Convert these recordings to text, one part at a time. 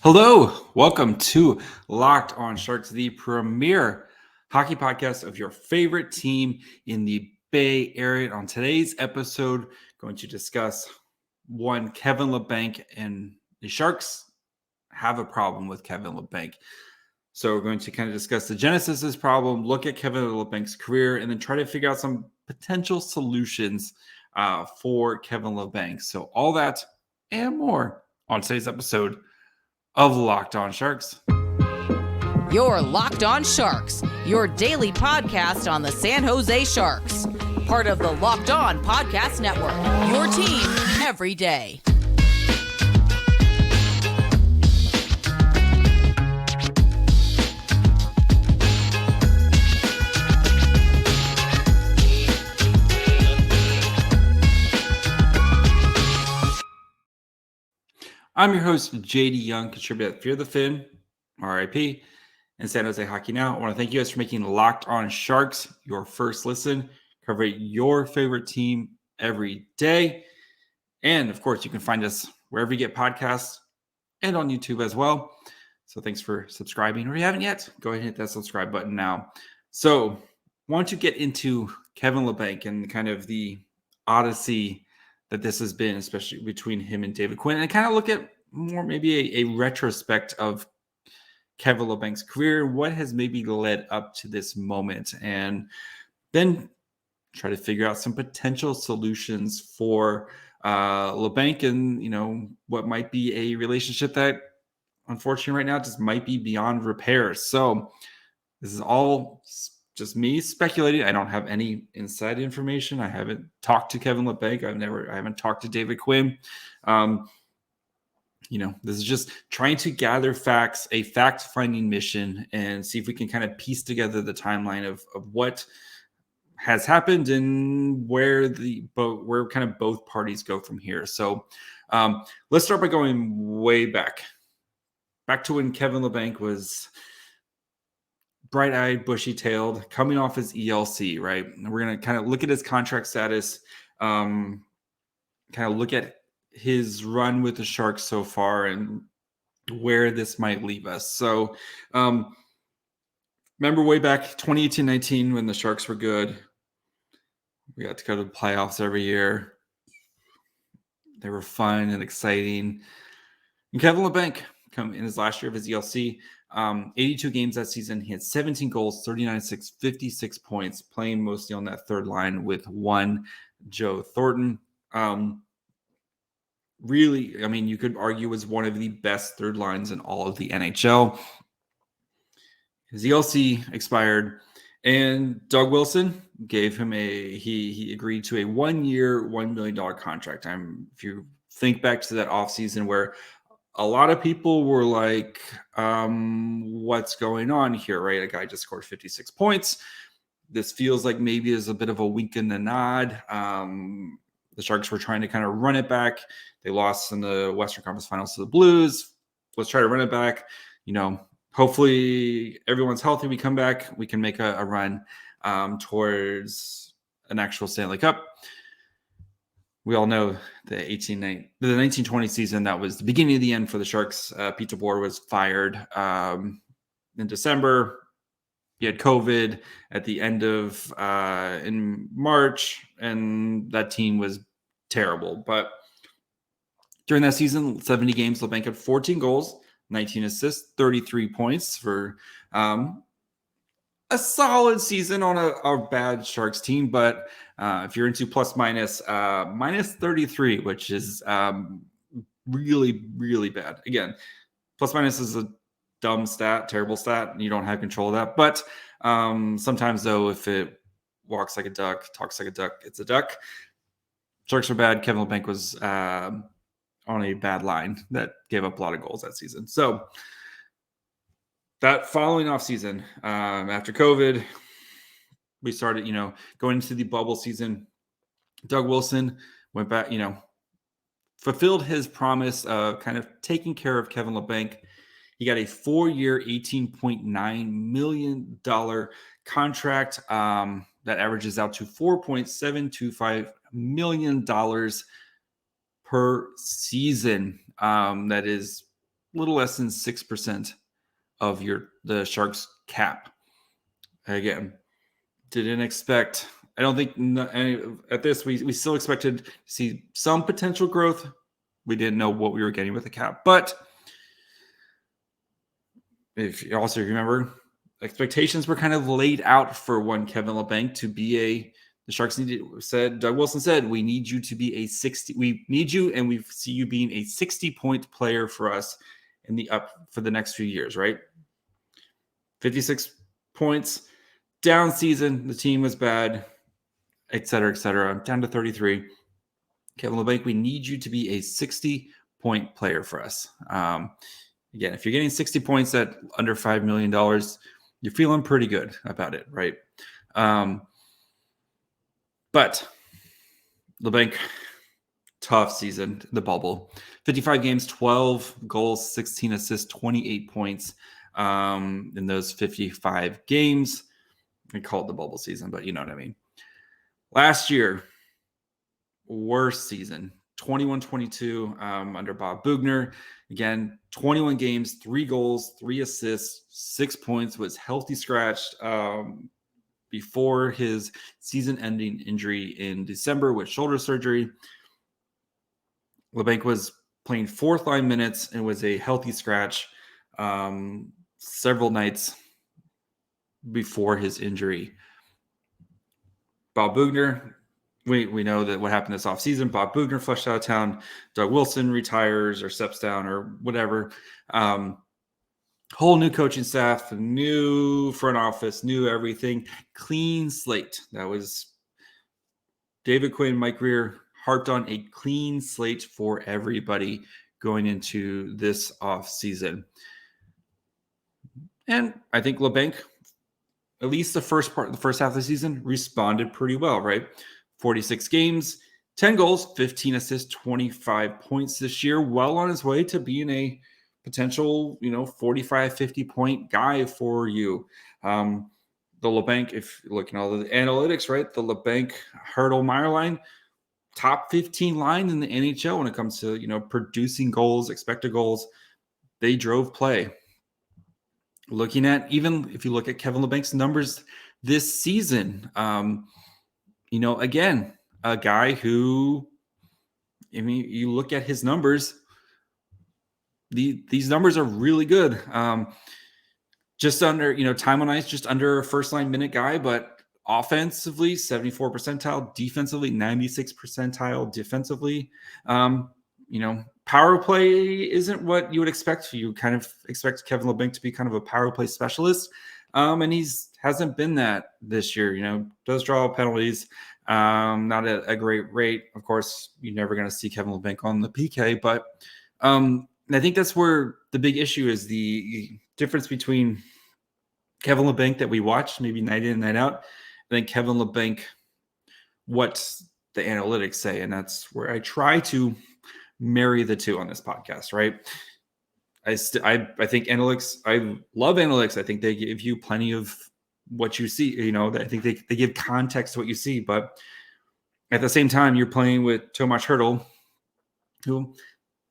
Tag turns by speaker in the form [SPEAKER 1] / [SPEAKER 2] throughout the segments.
[SPEAKER 1] Hello, welcome to Locked on Sharks, the premier hockey podcast of your favorite team in the Bay Area. On today's episode, going to discuss Kevin Labanc, and the Sharks have a problem with Kevin Labanc. So we're going to kind of discuss the genesis of this problem, look at Kevin Labanc's career, and then try to figure out some potential solutions for Kevin Labanc. So all that and more on today's episode of Locked on Sharks.
[SPEAKER 2] You're Locked on Sharks, your daily podcast on the San Jose Sharks. Part of the Locked on Podcast Network, your team every day.
[SPEAKER 1] I'm your host, JD Young, contributor at Fear the Fin, RIP, and San Jose Hockey Now. I want to thank you guys for making Locked on Sharks your first listen, covering your favorite team every day. And of course, you can find us wherever you get podcasts and on YouTube as well. So thanks for subscribing. Or if you haven't yet, go ahead and hit that subscribe button now. So I want to get into Kevin Labanc and kind of the odyssey that this has been, especially between him and David Quinn, and kind of look at more maybe a retrospect of Kevin Labanc's career, what has maybe led up to this moment, and then try to figure out some potential solutions for Labanc and, what might be a relationship that unfortunately right now just might be beyond repair. So this is all just me speculating. I don't have any inside information. I haven't talked to Kevin Labanc. I haven't talked to David Quinn. This is just trying to gather facts, a fact-finding mission, and see if we can kind of piece together the timeline of what has happened and where kind of both parties go from here. So let's start by going way back to when Kevin Labanc was bright-eyed, bushy-tailed, coming off his ELC, right? And we're going to kind of look at his contract status, kind of look at his run with the Sharks so far and where this might leave us. So remember way back 2018-19 when the Sharks were good. We got to go to the playoffs every year. They were fun and exciting. And Kevin Labanc, in his last year of his ELC, 82 games that season. He had 17 goals, 39 assists, 56 points, playing mostly on that third line with one Joe Thornton. Really, you could argue was one of the best third lines in all of the NHL. His ELC expired, and Doug Wilson gave him he agreed to a 1-year, $1 million contract. If you think back to that offseason where a lot of people were like, what's going on here, right? A guy just scored 56 points. This feels like maybe is a bit of a wink and a nod. The Sharks were trying to kind of run it back. They lost in the Western Conference Finals to the Blues. Let's try to run it back. Hopefully everyone's healthy. We come back. We can make a run towards an actual Stanley Cup. We all know the 1920 season, that was the beginning of the end for the Sharks. Pete DeBoer was fired in December. He had COVID at the end of in March, and that team was terrible. But during that season, 70 games, Labanc had 14 goals, 19 assists, 33 points for a solid season on a bad Sharks team. But if you're into plus minus 33, which is really, really bad. Again, plus minus is a dumb stat, terrible stat, and you don't have control of that. But sometimes, though, if it walks like a duck, talks like a duck, it's a duck. Sharks are bad. Kevin Labanc was on a bad line that gave up a lot of goals that season. So that following off season, after COVID, we started, going into the bubble season. Doug Wilson went back, fulfilled his promise of kind of taking care of Kevin Labanc. He got a 4-year, $18.9 million contract that averages out to $4.725 million per season. That is little less than 6% of the Sharks cap. Again, didn't expect. I don't think at this we still expected to see some potential growth. We didn't know what we were getting with the cap, but if you also remember, expectations were kind of laid out for one Kevin Labanc to be the Sharks Doug Wilson said, we need you to be a 60. We need you, and we see you being a 60-point player for us for the next few years, right? 56 points, down season. The team was bad, et cetera, down to 33. Kevin Labanc, we need you to be a 60-point player for us. Again, if you're getting 60 points at under $5 million, you're feeling pretty good about it, right? But Labanc, tough season, the bubble. 55 games, 12 goals, 16 assists, 28 points in those 55 games. We call it the bubble season, but you know what I mean. Last year, worst season, 21-22 under Bob Boughner. Again, 21 games, 3 goals, 3 assists, 6 points, was healthy scratched before his season-ending injury in December with shoulder surgery. Labanc was playing fourth-line minutes and was a healthy scratch several nights before his injury. Bob Boughner, we know that what happened this offseason. Bob Boughner flushed out of town. Doug Wilson retires or steps down or whatever. Whole new coaching staff, new front office, new everything. Clean slate. That was David Quinn, Mike Greer harped on a clean slate for everybody going into this offseason. And I think Labanc, at least the first half of the season, responded pretty well, right? 46 games, 10 goals, 15 assists, 25 points this year. Well on his way to being a potential, 45, 50-point guy for you. The Labanc, if you're looking at all the analytics, right? The Labanc Hurdle Meyer line, top 15 line in the NHL when it comes to, producing goals, expected goals. They drove play. Looking at, even if you look at Kevin Labanc's numbers this season, again, a guy who, you look at his numbers, these numbers are really good. Just under, time on ice, just under a first-line minute guy, but offensively, 74 percentile, defensively, 96 percentile, defensively. Power play isn't what you would expect. You kind of expect Kevin Labanc to be kind of a power play specialist. And hasn't been that this year, does draw penalties, not at a great rate. Of course, you're never going to see Kevin Labanc on the PK, but I think that's where the big issue is, the difference between Kevin Labanc that we watch maybe night in and night out, and then Kevin Labanc, what the analytics say. And that's where I try to marry the two on this podcast, right? I think analytics, I love analytics. I think they give you plenty of what you see, I think they give context to what you see, but at the same time, you're playing with Tomas Hertl, who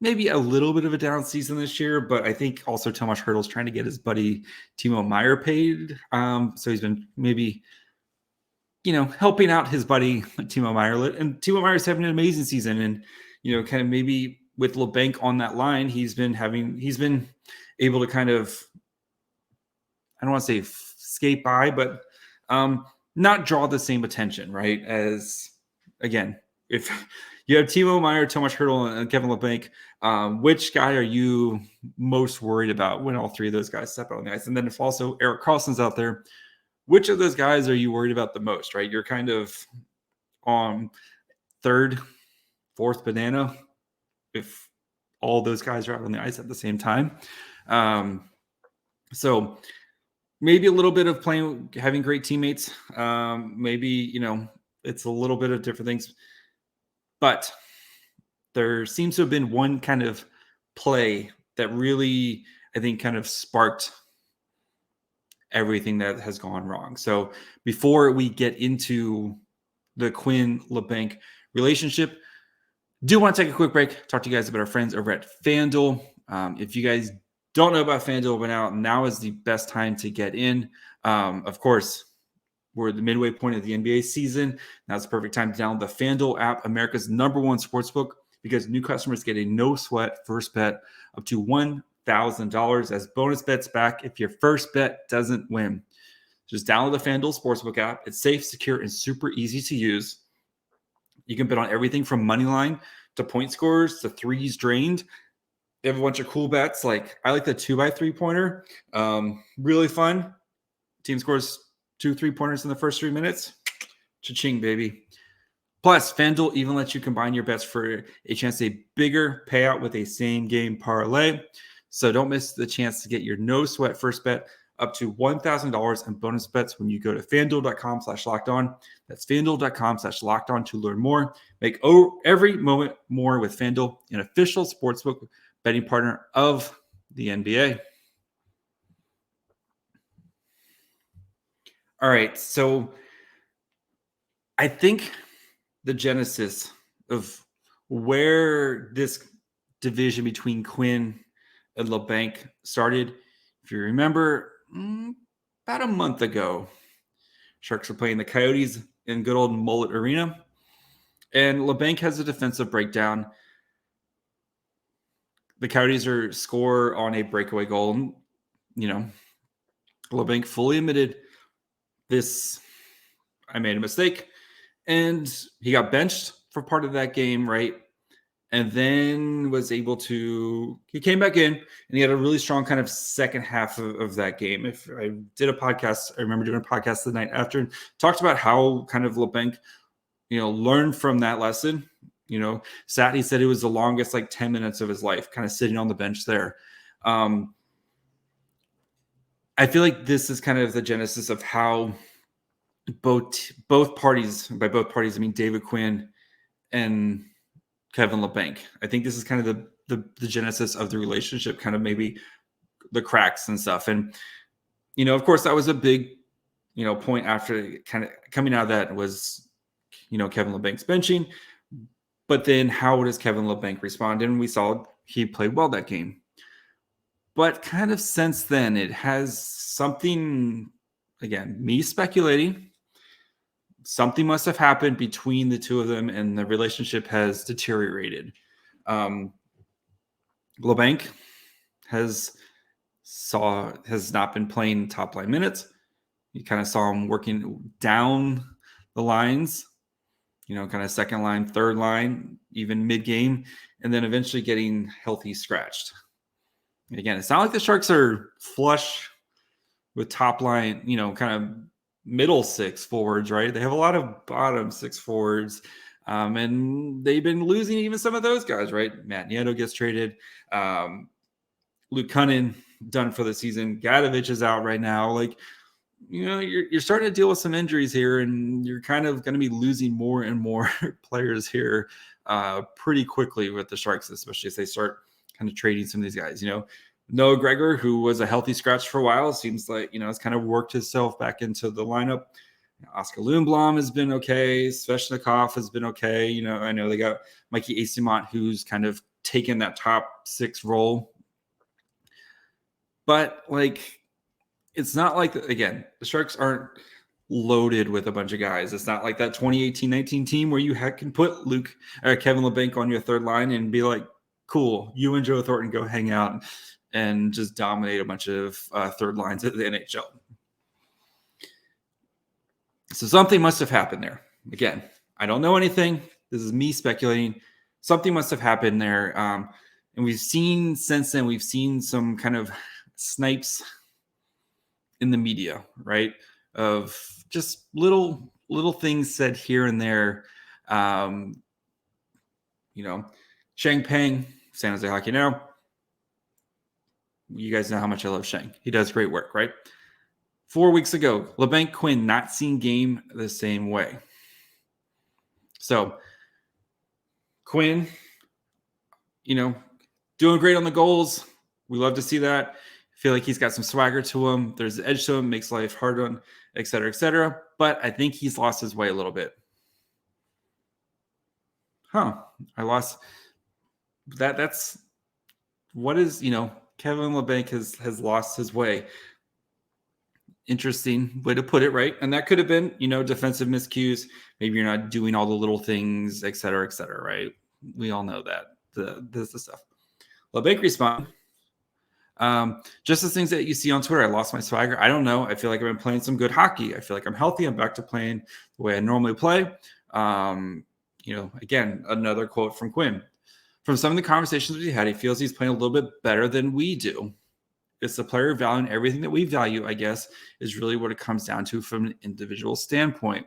[SPEAKER 1] maybe a little bit of a down season this year, but I think also Tomas Hertl's trying to get his buddy Timo Meier paid. So he's been maybe, helping out his buddy Timo Meier, and Timo Meier's having an amazing season. And, kind of maybe with Labanc on that line, he's been able to kind of, I don't want to say skate by, but not draw the same attention, right? As, again, if you have Timo Meier, Tomas Hertl, and Kevin Labanc, which guy are you most worried about when all three of those guys step out on the ice? And then if also Erik Karlsson's out there, which of those guys are you worried about the most, right? You're kind of on third, fourth banana if all those guys are out on the ice at the same time. So maybe a little bit of having great teammates. Maybe, it's a little bit of different things. But there seems to have been one kind of play that really, I think, kind of sparked everything that has gone wrong. So before we get into the Quinn-Labanc relationship, do want to take a quick break, talk to you guys about our friends over at FanDuel. If you guys don't know about FanDuel by now is the best time to get in. Of course, we're at the midway point of the NBA season. Now's the perfect time to download the FanDuel app, America's #1 sportsbook, because new customers get a no-sweat first bet up to $1,000 as bonus bets back if your first bet doesn't win. Just download the FanDuel Sportsbook app. It's safe, secure, and super easy to use. You can bet on everything from money line to point scores to threes drained. They have a bunch of cool bets. Like I like the 2x3 pointer. Really fun. Team scores 2 3-pointers in the first 3 minutes. Cha-ching, baby. Plus, FanDuel even lets you combine your bets for a chance at a bigger payout with a same game parlay. So don't miss the chance to get your no sweat first bet up to $1,000 in bonus bets when you go to FanDuel.com/lockedon. That's FanDuel.com/lockedon to learn more. Make every moment more with FanDuel, an official sportsbook betting partner of the NBA. All right, so I think the genesis of where this division between Quinn and Labanc started, if you remember, about a month ago, Sharks were playing the Coyotes in good old Mullet Arena, and Labanc has a defensive breakdown. The Coyotes score on a breakaway goal, and, Labanc fully admitted this, I made a mistake, and he got benched for part of that game, right? And then he came back in, and he had a really strong kind of second half of that game. If I did a podcast, I remember doing a podcast the night after and talked about how kind of Labanc, learned from that lesson. He said it was the longest 10 minutes of his life, kind of sitting on the bench there. I feel like this is kind of the genesis of how both parties, by both parties, I mean David Quinn and Kevin Labanc. I think this is kind of the genesis of the relationship, kind of maybe the cracks and stuff. And, of course, that was a big, point after kind of coming out of that was, Kevin Labanc's benching. But then how does Kevin Labanc respond? And we saw he played well that game. But kind of since then, it has something, again, me speculating, something must have happened between the two of them, and the relationship has deteriorated. Labanc has not been playing top line minutes. You kind of saw him working down the lines, kind of second line, third line, even mid-game, and then eventually getting healthy scratched. And again, it's not like the Sharks are flush with top line, kind of middle six forwards, right? They have a lot of bottom six forwards, and they've been losing even some of those guys, right? Matt Nieto gets traded. Luke Cunnin done for the season. Gadovich is out right now. You're starting to deal with some injuries here, and you're kind of going to be losing more and more players here pretty quickly with the Sharks, especially as they start kind of trading some of these guys. Noah Gregor, who was a healthy scratch for a while, seems like, has kind of worked himself back into the lineup. Oscar Lundblom has been okay. Svechnikov has been okay. I know they got Mikey Eyssimont, who's kind of taken that top six role. But, it's not like, again, the Sharks aren't loaded with a bunch of guys. It's not like that 2018-19 team where you can put Kevin Labanc on your third line and be like, cool, you and Joe Thornton go hang out and just dominate a bunch of third lines at the NHL. So something must have happened there. Again, I don't know anything. This is me speculating. Something must have happened there. And since then, we've seen some kind of snipes in the media, right? Of just little things said here and there. Sheng Peng, San Jose Hockey Now. You guys know how much I love Sheng. He does great work, right? 4 weeks ago, Labanc Quinn not seen game the same way. So Quinn, doing great on the goals. We love to see that. Feel like he's got some swagger to him. There's an edge to him, makes life hard on, et cetera, et cetera. But I think he's lost his way a little bit. I lost that. what is, Kevin Labanc has lost his way. Interesting way to put it, right? And that could have been, defensive miscues. Maybe you're not doing all the little things, et cetera, right? We all know that. This stuff. Labanc responded. Just the things that you see on Twitter. I lost my swagger. I don't know. I feel like I've been playing some good hockey. I feel like I'm healthy. I'm back to playing the way I normally play. Again, another quote from Quinn. From some of the conversations we had, he feels he's playing a little bit better than we do. It's the player valuing everything that we value, I guess, is really what it comes down to from an individual standpoint.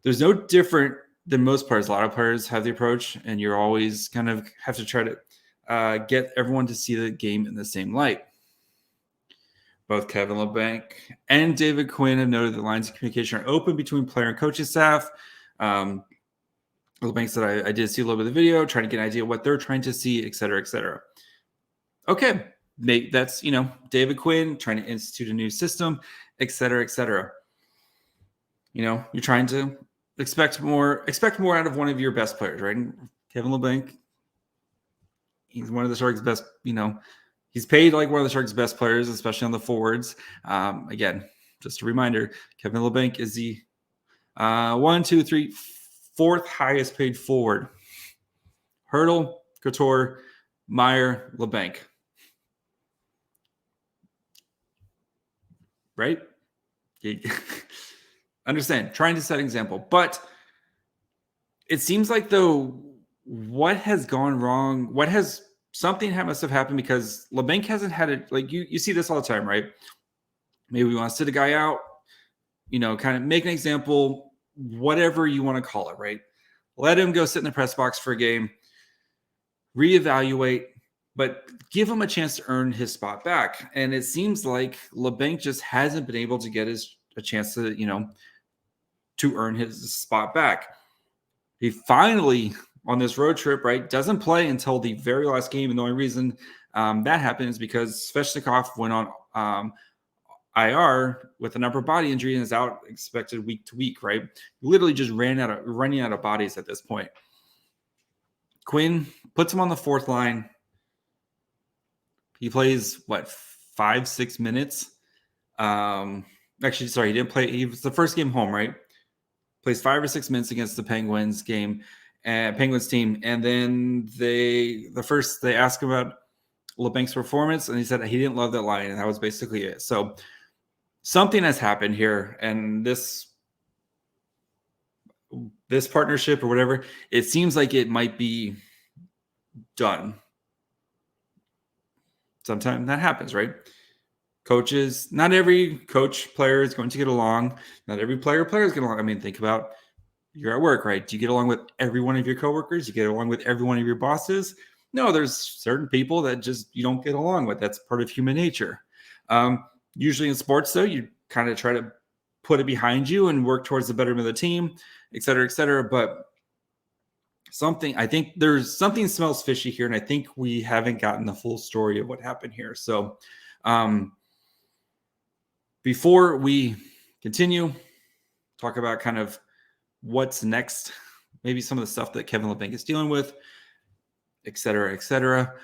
[SPEAKER 1] There's no different than most players. A lot of players have the approach, and you're always kind of have to try to get everyone to see the game in the same light. Both Kevin Labanc and David Quinn have noted that lines of communication are open between player and coaching staff. Labanc said, I did see a little bit of the video, trying to get an idea of what they're trying to see, et cetera, et cetera. Okay, that's, David Quinn trying to institute a new system, et cetera, et cetera. You're trying to expect more out of one of your best players, right? And Kevin Labanc, he's one of the Sharks' best, he's paid like one of the Sharks' best players, especially on the forwards. Again, just a reminder, Kevin Labanc is the 4th highest paid forward. Hurdle, Couture, Meyer, Labanc. Right? Understand, trying to set an example. But it seems like, though, what has gone wrong? Something must have happened, because Labanc hasn't had it. Like, you see this all the time, right? Maybe we want to sit a guy out, kind of make an example, whatever you want to call it, right? Let him go sit in the press box for a game, reevaluate, but give him a chance to earn his spot back. And it seems like Labanc just hasn't been able to get a chance to, to earn his spot back. He finally, on this road trip, right, doesn't play until the very last game. And the only reason that happened is because Svechnikov went on IR with an upper body injury and is out expected week to week, right? Literally just running out of bodies at this point. Quinn puts him on the 4th line. He plays 5-6 minutes. Actually, sorry, he didn't play. He was the first game home, right? Plays 5 or 6 minutes against the Penguins team, and then they asked him about Labanc's performance, and he said he didn't love that line, and that was basically it. So something has happened here, and this partnership or whatever, it seems like it might be done. Sometimes that happens, right? Coaches, not every player is going to get along. Not every player is getting along. I mean, think about, you're at work, right? Do you get along with every one of your coworkers? Do you get along with every one of your bosses? No, there's certain people that just you don't get along with. That's part of human nature. Usually in sports, though, you kind of try to put it behind you and work towards the betterment of the team, et cetera, et cetera. But I think there's something smells fishy here, and I think we haven't gotten the full story of what happened here. So before we continue, talk about kind of what's next, maybe some of the stuff that Kevin Labanc is dealing with, et cetera, et cetera.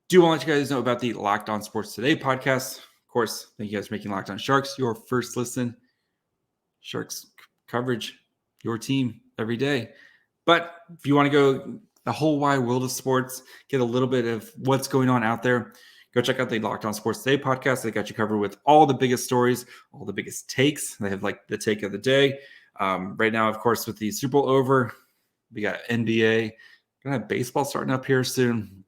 [SPEAKER 1] Do want to let you guys know about the Locked On Sports Today podcast. Of course, thank you guys for making Locked On Sharks your first listen. Sharks coverage, your team every day. But if you want to go the whole wide world of sports, get a little bit of what's going on out there, go check out the Locked On Sports Today podcast. They got you covered with all the biggest stories, all the biggest takes. They have like the take of the day. Right now, of course, with the Super Bowl over, we got NBA. We're going to have baseball starting up here soon.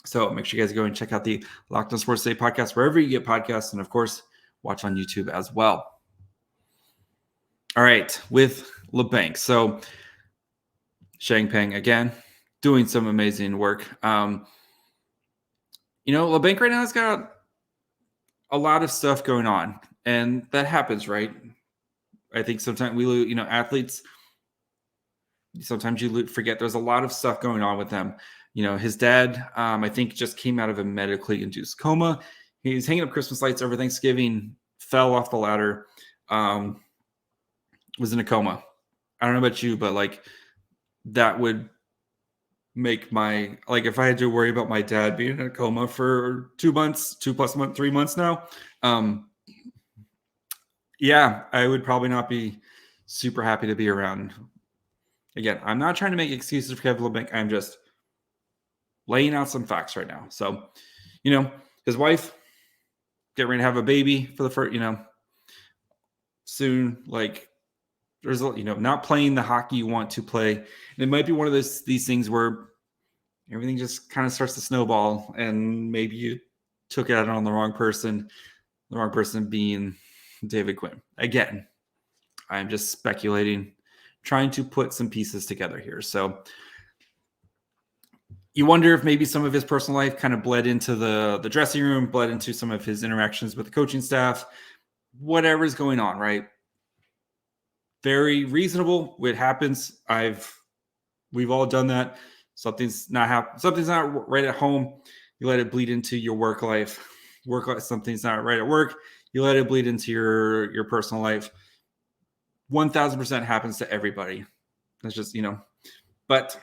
[SPEAKER 1] So make sure you guys go and check out the Locked On Sports Today podcast, wherever you get podcasts. And of course, watch on YouTube as well. All right, with Labanc. So Shang Peng, again, doing some amazing work. Labanc right now has got a lot of stuff going on, and that happens, right? I think sometimes we lose, athletes, sometimes you forget there's a lot of stuff going on with them. His dad, I think, just came out of a medically induced coma. He's hanging up Christmas lights over Thanksgiving, fell off the ladder, was in a coma. I don't know about you, but that would make my, like, if I had to worry about my dad being in a coma for 2 months, 3 months now, yeah, I would probably not be super happy to be around. Again, I'm not trying to make excuses for Kevin Labanc. I'm just laying out some facts right now. So, his wife getting ready to have a baby for the first, soon. Like, there's, not playing the hockey you want to play. And it might be one of these things where everything just kind of starts to snowball, and maybe you took it out on the wrong person being David Quinn. Again, I'm just speculating, trying to put some pieces together here. So you wonder if maybe some of his personal life kind of bled into the dressing room, bled into some of his interactions with the coaching staff, whatever's going on, right? Very reasonable. It happens. We've all done that. Something's not right at home. You let it bleed into your work life. Something's not right at work. You let it bleed into your personal life. 1000% happens to everybody. That's just, but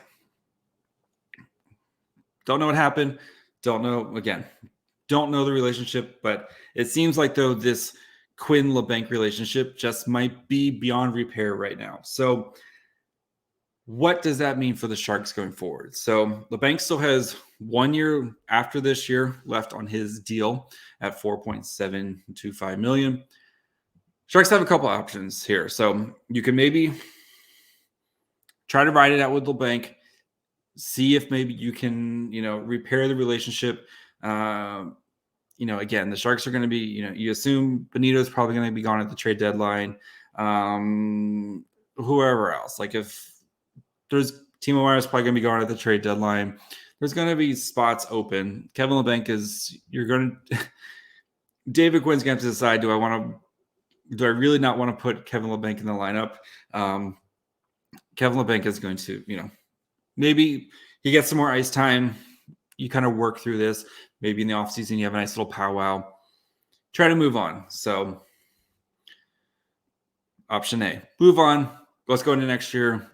[SPEAKER 1] don't know what happened. Don't know the relationship, but it seems like, though, this Quinn Labanc relationship just might be beyond repair right now. So what does that mean for the Sharks going forward? So Labanc still has 1 year after this year left on his deal at $4.725 million. Sharks have a couple options here. So you can maybe try to ride it out with Labanc, see if maybe you can, repair the relationship. Again, the Sharks are going to be, you assume Benito's probably going to be gone at the trade deadline. Whoever else, like if there's Timo Meier's probably going to be gone at the trade deadline. There's going to be spots open. Kevin Labanc David Quinn's going to have to decide, do I really not want to put Kevin Labanc in the lineup? Kevin Labanc is going to, maybe he gets some more ice time. You kind of work through this. Maybe in the offseason, you have a nice little powwow. Try to move on. So option A, move on. Let's go into next year.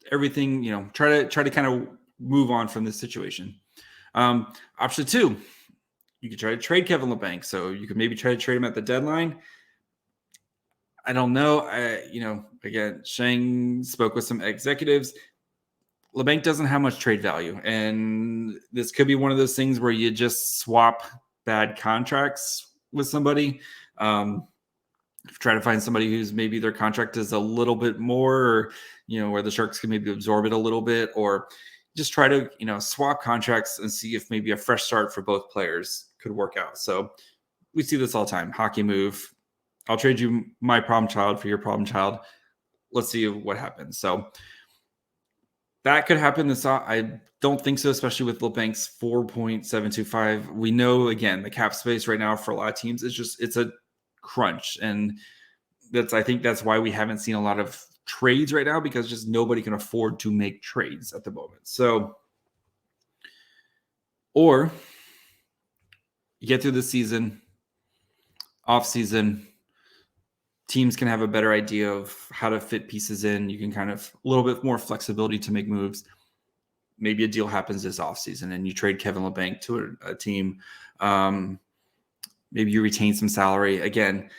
[SPEAKER 1] Everything, try to kind of move on from this situation. Option 2, you could try to trade Kevin Labanc. So you could maybe try to trade him at the deadline. I don't know. Again, Sheng spoke with some executives. Labanc doesn't have much trade value, and this could be one of those things where you just swap bad contracts with somebody. Try to find somebody who's maybe their contract is a little bit more, or, where the Sharks can maybe absorb it a little bit, or just try to, swap contracts and see if maybe a fresh start for both players could work out. So we see this all the time. Hockey move. I'll trade you my problem child for your problem child. Let's see what happens. So that could happen. I don't think so, especially with Labanc's 4.725. We know, again, the cap space right now for a lot of teams it's a crunch, and I think that's why we haven't seen a lot of trades right now, because just nobody can afford to make trades at the moment. So, or you get through the season, off season, teams can have a better idea of how to fit pieces in. You can kind of a little bit more flexibility to make moves. Maybe a deal happens this offseason and you trade Kevin Labanc to a team. Maybe you retain some salary. Again,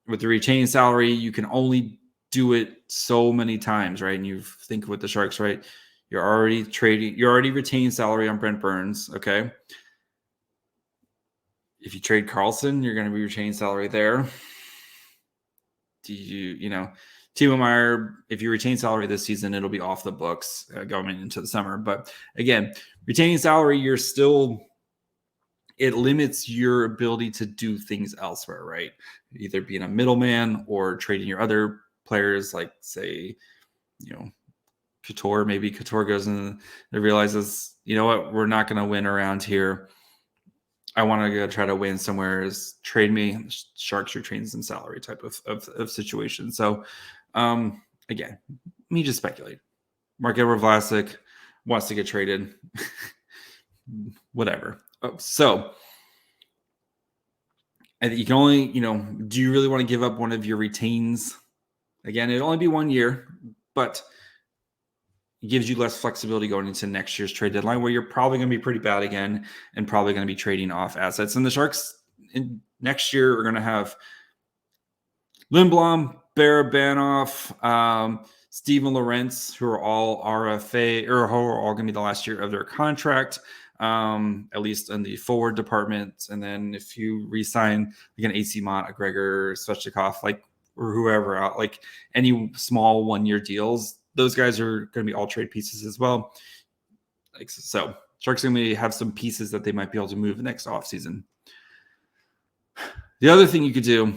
[SPEAKER 1] with the retained salary, you can only do it so many times, right? And you think with the Sharks, right? You're already retaining salary on Brent Burns, okay? If you trade Carlson, you're going to be retaining salary there. Timo Meier, if you retain salary this season, it'll be off the books going into the summer. But again, retaining salary, it limits your ability to do things elsewhere, right? Either being a middleman or trading your other players, like, say, Couture. Maybe Couture goes in and realizes, you know what, we're not going to win around here. I want to go try to win somewhere. Is trade me. Sharks retain some salary type of situation. So, again, me just speculate. Mark-Edward Vlasic wants to get traded. Whatever. So, I think you can only, do you really want to give up one of your retains? Again, it'll only be 1 year, but, It gives you less flexibility going into next year's trade deadline, where you're probably going to be pretty bad again and probably going to be trading off assets. And the Sharks next year are going to have Lindblom, Barabanov, Steven Lorentz, who are all RFA, or who are all going to be the last year of their contract, at least in the forward department. And then if you re-sign like an AC Mont, a Gregor, Svechnikov, like, or whoever out, like any small 1-year deals, those guys are going to be all trade pieces as well. Like, so Sharks are going to have some pieces that they might be able to move next offseason. The other thing you could do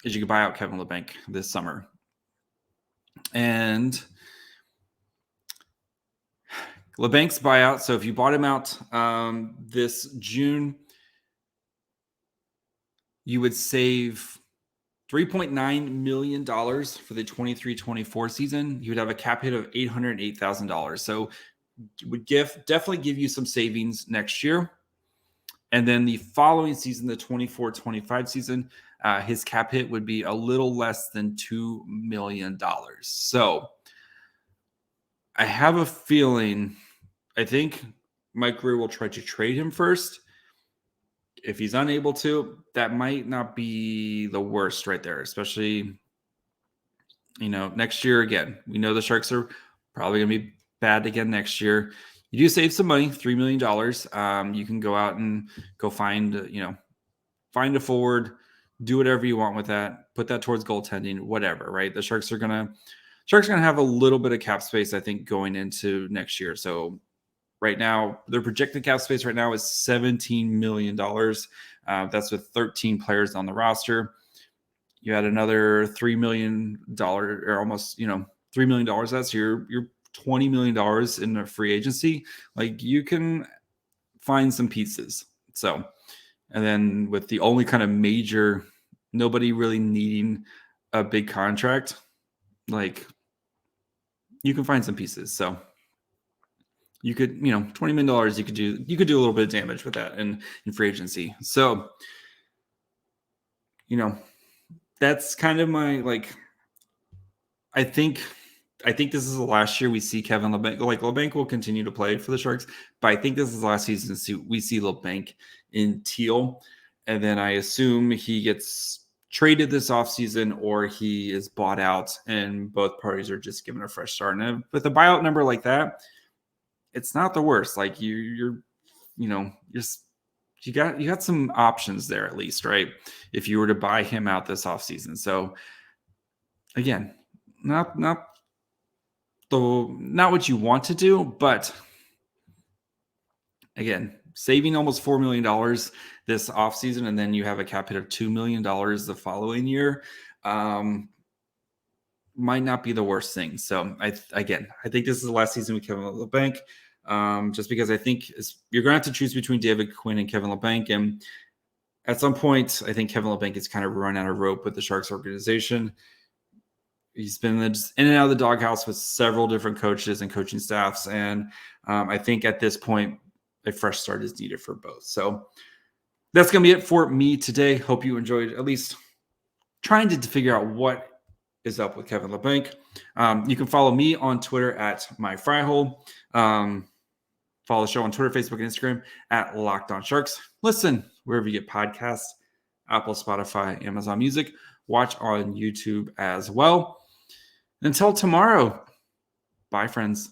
[SPEAKER 1] is you could buy out Kevin Labanc this summer. And Labanc's buyout, so if you bought him out this June, you would save $3.9 million for the 23-24 season. You would have a cap hit of $808,000. So it would definitely give you some savings next year. And then the following season, the 24-25 season, his cap hit would be a little less than $2 million. So I have a feeling, I think Mike Grier will try to trade him first. If he's unable to, that might not be the worst right there, especially, next year again. We know the Sharks are probably going to be bad again next year. You do save some money, $3 million. You can go out and go find, find a forward, do whatever you want with that, put that towards goaltending, whatever, right? The Sharks are going to have a little bit of cap space, I think, going into next year. So right now, their projected cap space right now is $17 million. That's with 13 players on the roster. You had another $3 million, or almost, $3 million. That's your $20 million in a free agency. Like, you can find some pieces. So, and then with the only kind of major, nobody really needing a big contract, like, you can find some pieces. So you could, $20 million, you could do a little bit of damage with that in free agency. So, that's kind of my, I think this is the last year we see Kevin Labanc. Like, Labanc will continue to play for the Sharks, but I think this is the last season we see Labanc in teal. And then I assume he gets traded this offseason, or he is bought out and both parties are just given a fresh start. And with a buyout number like that, it's not the worst. Like, you got some options there at least, right? If you were to buy him out this offseason. So again, not what you want to do, but again, saving almost $4 million this offseason, and then you have a cap hit of $2 million the following year, might not be the worst thing. So I think this is the last season with Kevin Labanc. Just because I think you're going to have to choose between David Quinn and Kevin Labanc. And at some point, I think Kevin Labanc is kind of run out of rope with the Sharks organization. He's been in and out of the doghouse with several different coaches and coaching staffs. And I think at this point, a fresh start is needed for both. So that's going to be it for me today. Hope you enjoyed at least trying to figure out what is up with Kevin Labanc. You can follow me on Twitter at myfryhole. Follow the show on Twitter, Facebook, and Instagram at Locked On Sharks. Listen wherever you get podcasts, Apple, Spotify, Amazon Music. Watch on YouTube as well. Until tomorrow, bye, friends.